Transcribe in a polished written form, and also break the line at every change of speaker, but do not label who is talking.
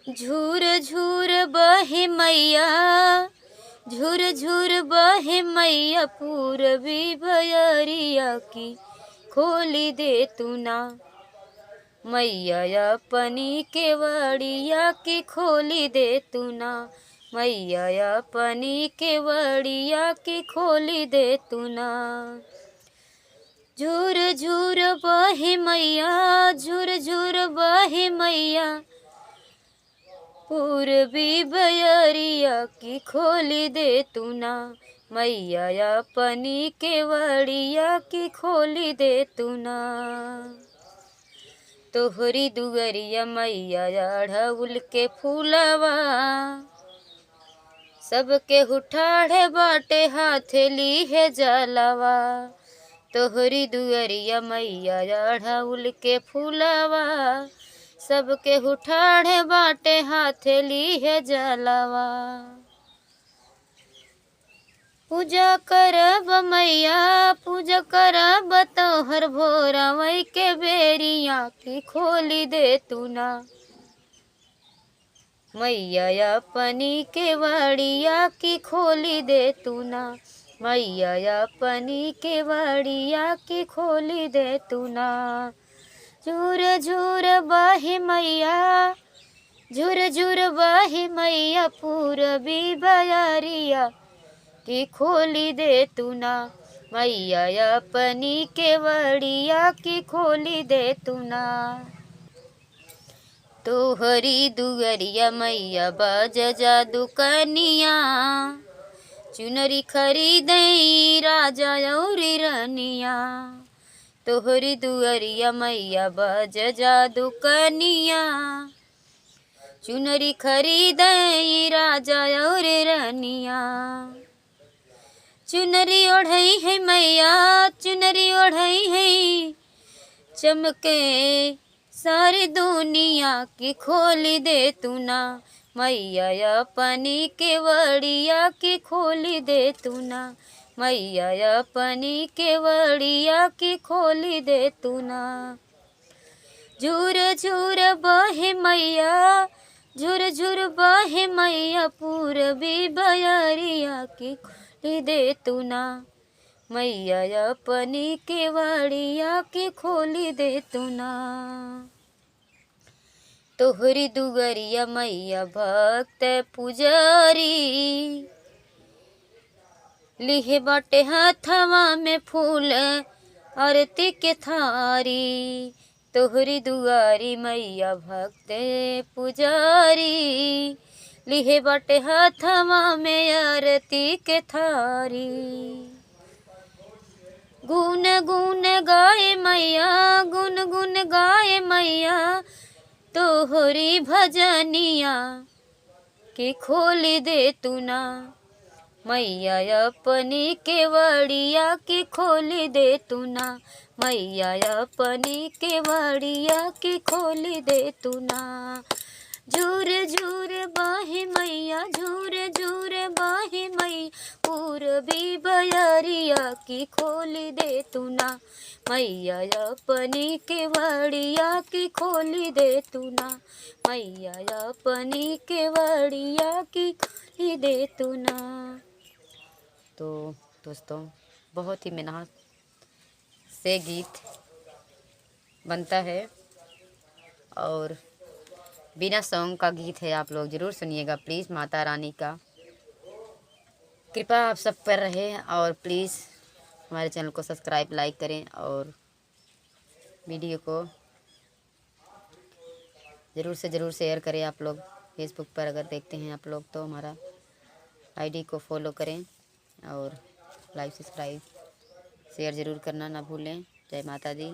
झूर झूर बहे मैया, झूर झूर बहे मैया, पूरबी बयरिया की खोली दे तू ना। मैया अपनी केवड़िया की खोली दे तू ना। मैया अपनी केवड़िया की खोली दे तू ना। झूर झूर बहे मैया, झूर झूर बहे मैया, पूरबी बयरिया की खोली दे तू ना। मैया अपनी केवड़िया की खोली दे तू ना। तोहरी दुअरिया मैया अढ़उल के फूलवा, सबके उठाड़े बाटे हाथे लीहे जलवा। तोहरी दुअरिया मैया अढ़उल के फूलवा, सबके उठाड़े बाटे हाथे लीहे जलवा। पूजा करब मैया, पूजा करब तोहर भोरा वही के बेरिया की खोली दे तू ना। मैया अपनी केवड़िया की खोली दे तू ना। मैया अपनी केवड़िया की खोली दे तू ना। झूर झूर बहे मैया, झूर झूर बहे मैया, पूरबी बयरिया की खोली दे तू ना। मैया अपनी केवड़िया की खोली दे तू ना। तोहरी दुअरिया मैया बाज जादू कनिया, चुनरी खरीदई राजा औरी रनिया। तोहरी दुअरिया मैया बाज जादू कनिया, चुनरी खरीदई राजा औरी रनिया। चुनरी ओढ़ई है मैया, चुनरी ओढ़ई है, चमके सारी दुनिया की खोली दे तू ना। मैया अपनी केवड़िया की खोली दे तू ना। मैया अपनी केवड़िया की खोली दे तू ना। झूर झूर बहे मैया, झूर झूर बहे मैया, पूरबी बयरिया की खोली दे तू ना। मैया अपनी केवड़िया की खोली दे तू ना। तोहरी दुअरिया मैया भक्त पुजारी, लिहे बाटे हाथवा में फूल आरती के थारी। तोहरी दुआरी मैया भक्त पुजारी, लिहे बाटे हाथवा में आरती के थारी। गुन गुन गाए मैया, गुन गुन गाए मैया, तोहरी भजनिया की खोली दे तू ना। मैया अपनी केवड़िया की खोली दे तू ना। मैया अपनी केवड़िया की खोली दे तू ना। झूर झूर बहे मैया, झूर झूर बहे मैया, पूरबी बयरिया की खोली दे तू ना। मैया अपनी केवड़िया की खोली दे तू ना। मैया अपनी केवड़िया की खोली दे तू ना। तो दोस्तों, बहुत ही मेहनत से गीत बनता है और बिना सॉन्ग का गीत है। आप लोग ज़रूर सुनिएगा प्लीज़। माता रानी का कृपा आप सब पर रहे और प्लीज़ हमारे चैनल को सब्सक्राइब लाइक करें और वीडियो को ज़रूर से ज़रूर शेयर करें। आप लोग फेसबुक पर अगर देखते हैं आप लोग तो हमारा आईडी को फॉलो करें और लाइक सब्सक्राइब शेयर ज़रूर करना ना भूलें। जय माता दी।